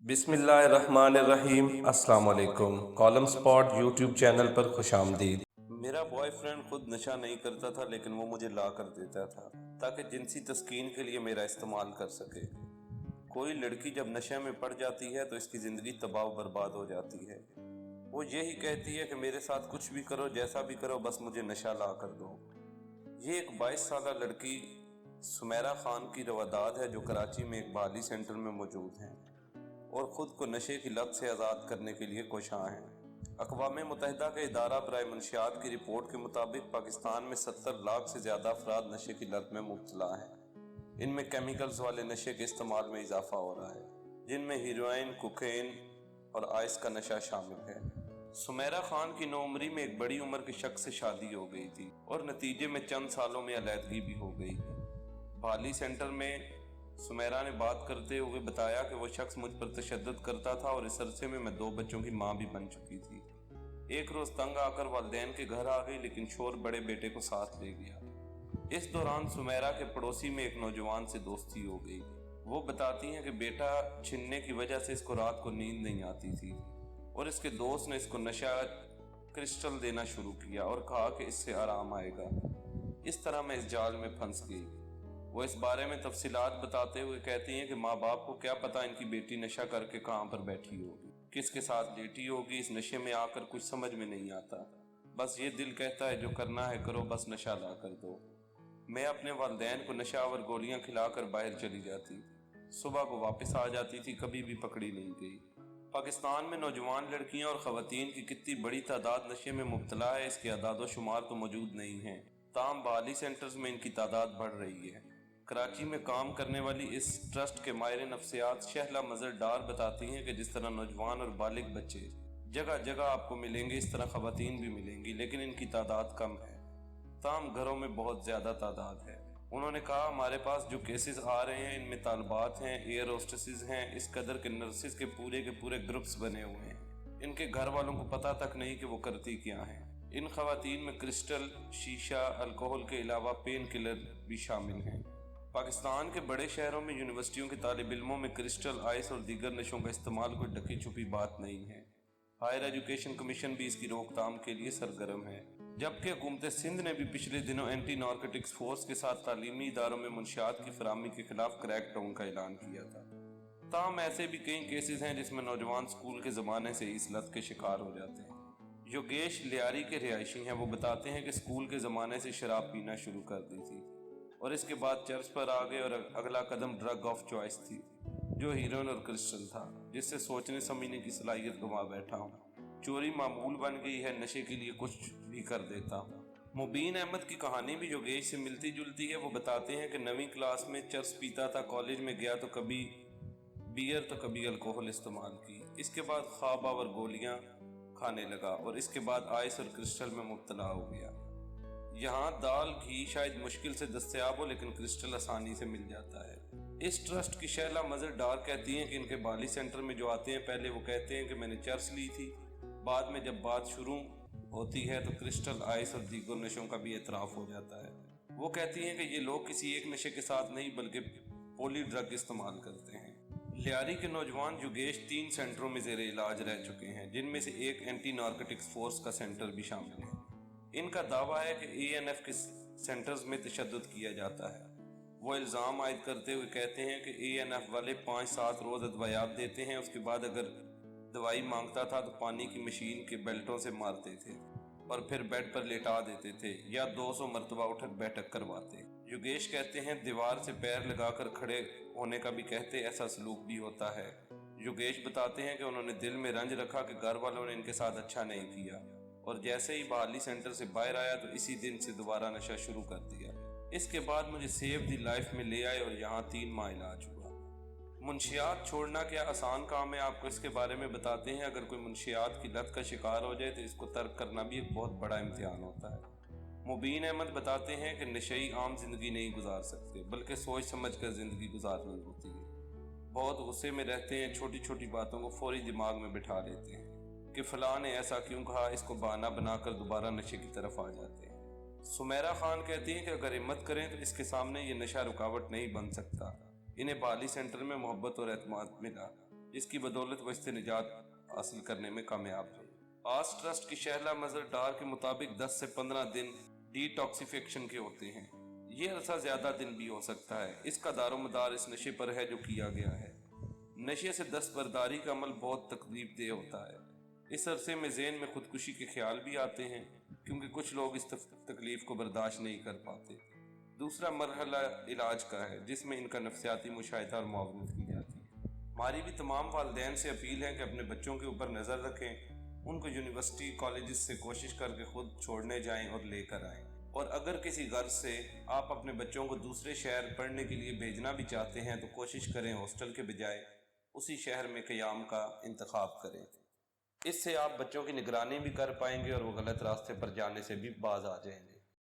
بسم اللہ الرحمن الرحیم۔ السلام علیکم۔ کالم سپاٹ یوٹیوب چینل پر خوش آمدید۔ میرا بوائے فرینڈ خود نشہ نہیں کرتا تھا، لیکن وہ مجھے لا کر دیتا تھا تاکہ جنسی تسکین کے لیے میرا استعمال کر سکے۔ کوئی لڑکی جب نشے میں پڑ جاتی ہے تو اس کی زندگی تباہ و برباد ہو جاتی ہے۔ وہ یہی کہتی ہے کہ میرے ساتھ کچھ بھی کرو، جیسا بھی کرو، بس مجھے نشہ لا کر دو۔ یہ ایک 22 سالہ لڑکی سمیرہ خان کی رواداد ہے جو کراچی میں ایک بحالی سینٹر میں موجود ہیں اور خود کو نشے کی لت سے آزاد کرنے کے لیے کوشاں ہیں۔ اقوام متحدہ کے ادارہ برائے منشیات کی رپورٹ کے مطابق پاکستان میں 70 لاکھ سے زیادہ افراد نشے کی لت میں مبتلا ہیں۔ ان میں کیمیکلز والے نشے کے استعمال میں اضافہ ہو رہا ہے، جن میں ہیروئن، کوکین اور آئس کا نشہ شامل ہے۔ سمیرہ خان کی نوعمری میں ایک بڑی عمر کے شخص سے شادی ہو گئی تھی اور نتیجے میں چند سالوں میں علیحدگی بھی ہو گئی۔ بحالی سینٹر میں سمیرہ نے بات کرتے ہوئے بتایا کہ وہ شخص مجھ پر تشدد کرتا تھا اور اس عرصے میں 2 بچوں کی ماں بھی بن چکی تھی۔ ایک روز تنگ آ کر والدین کے گھر آ گئی، لیکن شوہر بڑے بیٹے کو ساتھ لے گیا۔ اس دوران سمیرہ کے پڑوسی میں ایک نوجوان سے دوستی ہو گئی۔ وہ بتاتی ہیں کہ بیٹا چھننے کی وجہ سے اس کو رات کو نیند نہیں آتی تھی اور اس کے دوست نے اس کو نشہ کرسٹل دینا شروع کیا اور کہا کہ اس سے آرام آئے گا۔ اس طرح میں اس جال میں پھنس گئی۔ وہ اس بارے میں تفصیلات بتاتے ہوئے کہتی ہیں کہ ماں باپ کو کیا پتا ان کی بیٹی نشہ کر کے کہاں پر بیٹھی ہوگی، کس کے ساتھ لیٹی ہوگی۔ اس نشے میں آ کر کچھ سمجھ میں نہیں آتا، بس یہ دل کہتا ہے جو کرنا ہے کرو، بس نشہ لا کر دو۔ میں اپنے والدین کو نشہ آور گولیاں کھلا کر باہر چلی جاتی، صبح کو واپس آ جاتی تھی، کبھی بھی پکڑی نہیں گئی۔ پاکستان میں نوجوان لڑکیاں اور خواتین کی کتنی بڑی تعداد نشے میں مبتلا ہے، اس کے اعداد و شمار تو موجود نہیں ہیں، تاہم بحالی سینٹرز میں ان کی تعداد بڑھ رہی ہے۔ کراچی میں کام کرنے والی اس ٹرسٹ کے ماہر نفسیات شہلا مظہر ڈار بتاتی ہیں کہ جس طرح نوجوان اور بالغ بچے جگہ جگہ آپ کو ملیں گے، اس طرح خواتین بھی ملیں گی، لیکن ان کی تعداد کم ہے، تاہم گھروں میں بہت زیادہ تعداد ہے۔ انہوں نے کہا ہمارے پاس جو کیسز آ رہے ہیں ان میں طالبات ہیں، ایئر ہوسٹسز ہیں، اس قدر کے نرسز کے پورے گروپس بنے ہوئے ہیں، ان کے گھر والوں کو پتہ تک نہیں کہ وہ کرتی کیا ہیں۔ ان خواتین میں کرسٹل، شیشہ، الکوہل کے علاوہ پین کلر بھی شامل ہیں۔ پاکستان کے بڑے شہروں میں یونیورسٹیوں کے طالب علموں میں کرسٹل، آئس اور دیگر نشوں کا استعمال کوئی ڈھکی چھپی بات نہیں ہے۔ ہائر ایجوکیشن کمیشن بھی اس کی روک تھام کے لیے سرگرم ہے، جبکہ حکومت سندھ نے بھی پچھلے دنوں اینٹی نارکوٹکس فورس کے ساتھ تعلیمی اداروں میں منشیات کی فراہمی کے خلاف کریک ڈاؤن کا اعلان کیا تھا۔ تاہم ایسے بھی کئی کیسز ہیں جس میں نوجوان سکول کے زمانے سے اس لت کے شکار ہو جاتے ہیں۔ یوگیش لیاری کے رہائشی ہیں، وہ بتاتے ہیں کہ سکول کے زمانے سے شراب پینا شروع کر دی تھی اور اس کے بعد چرچ پر آ گئے اور اگلا قدم ڈرگ آف چوائس تھی جو ہیروئن اور کرسٹل تھا، جس سے سوچنے سمجھنے کی صلاحیت گنوا بیٹھا ہوں۔ چوری معمول بن گئی ہے، نشے کے لیے کچھ بھی کر دیتا ہوں۔ مبین احمد کی کہانی بھی یوگیش سے ملتی جلتی ہے۔ وہ بتاتے ہیں کہ 9ویں کلاس میں چرس پیتا تھا، کالج میں گیا تو کبھی بیئر تو کبھی الکوہل استعمال کی، اس کے بعد خواب آور گولیاں کھانے لگا اور اس کے بعد آئس اور کرسٹل میں مبتلا ہو گیا۔ یہاں دال گھی شاید مشکل سے دستیاب ہو، لیکن کرسٹل آسانی سے مل جاتا ہے۔ اس ٹرسٹ کی شہلا مظہر ڈار کہتی ہیں کہ ان کے بحالی سینٹر میں جو آتے ہیں پہلے وہ کہتے ہیں کہ میں نے چرس لی تھی، بعد میں جب بات شروع ہوتی ہے تو کرسٹل، آئس اور دیگر نشوں کا بھی اعتراف ہو جاتا ہے۔ وہ کہتی ہیں کہ یہ لوگ کسی ایک نشے کے ساتھ نہیں بلکہ پولی ڈرگ استعمال کرتے ہیں۔ لیاری کے نوجوان یوگیش 3 سینٹروں میں زیر علاج رہ چکے ہیں، جن میں سے ایک اینٹی نارکوٹکس فورس کا سینٹر بھی شامل ہے۔ ان کا دعویٰ ہے کہ اے این ایف کے سینٹرز میں تشدد کیا جاتا ہے۔ وہ الزام عائد کرتے ہوئے کہتے ہیں کہ اے این ایف والے 5-7 روز ادویات دیتے ہیں، اس کے بعد اگر دوائی مانگتا تھا تو پانی کی مشین کے بیلٹوں سے مارتے تھے اور پھر بیڈ پر لیٹا دیتے تھے یا 200 مرتبہ اٹھک بیٹھک کرواتے۔ یوگیش کہتے ہیں دیوار سے پیر لگا کر کھڑے ہونے کا بھی کہتے، ایسا سلوک بھی ہوتا ہے۔ یوگیش بتاتے ہیں کہ انہوں نے دل میں رنج رکھا کہ گھر والوں نے ان کے ساتھ اچھا نہیں کیا اور جیسے ہی بحالی سینٹر سے باہر آیا تو اسی دن سے دوبارہ نشہ شروع کر دیا۔ اس کے بعد مجھے سیو دی لائف میں لے آئے اور یہاں 3 ماہ علاج ہوا۔ منشیات چھوڑنا کیا آسان کام ہے، آپ کو اس کے بارے میں بتاتے ہیں۔ اگر کوئی منشیات کی لت کا شکار ہو جائے تو اس کو ترک کرنا بھی ایک بہت بڑا امتحان ہوتا ہے۔ مبین احمد بتاتے ہیں کہ نشئی عام زندگی نہیں گزار سکتے، بلکہ سوچ سمجھ کر زندگی گزارنی ہوتی ہے۔ بہت غصے میں رہتے ہیں، چھوٹی چھوٹی باتوں کو فوری دماغ میں بٹھا لیتے ہیں کہ فلاں نے ایسا کیوں کہا، اس کو بہانہ بنا کر دوبارہ نشے کی طرف آ جاتے ہیں۔ سمیرہ خان کہتی ہیں کہ اگر ہمت کریں تو اس کے سامنے یہ نشہ رکاوٹ نہیں بن سکتا۔ انہیں بحالی سینٹر میں محبت اور اعتماد ملا، جس کی بدولت وہ اس سے نجات حاصل کرنے میں کامیاب رہے۔ آس ٹرسٹ کی شہلا مظہر ڈار کے مطابق 10 سے 15 دن ڈی ٹاکسیفیکشن کے ہوتے ہیں۔ یہ عرصہ زیادہ دن بھی ہو سکتا ہے۔ اس کا دار و مدار اس نشے پر ہے جو کیا گیا ہے۔ نشے سے دستبرداری کا عمل بہت تکلیف دہ ہوتا ہے۔ اس عرصے میں ذہن میں خودکشی کے خیال بھی آتے ہیں کیونکہ کچھ لوگ اس تکلیف کو برداشت نہیں کر پاتے۔ دوسرا مرحلہ علاج کا ہے جس میں ان کا نفسیاتی مشاہدہ اور معاونت کی جاتی ہے۔ ہماری بھی تمام والدین سے اپیل ہے کہ اپنے بچوں کے اوپر نظر رکھیں، ان کو یونیورسٹی کالجز سے کوشش کر کے خود چھوڑنے جائیں اور لے کر آئیں، اور اگر کسی غرض سے آپ اپنے بچوں کو دوسرے شہر پڑھنے کے لیے بھیجنا بھی چاہتے ہیں تو کوشش کریں ہاسٹل کے بجائے اسی شہر میں قیام کا انتخاب کریں۔ اس سے آپ بچوں کی نگرانی بھی کر پائیں گے اور وہ غلط راستے پر جانے سے بھی باز آ جائیں گے۔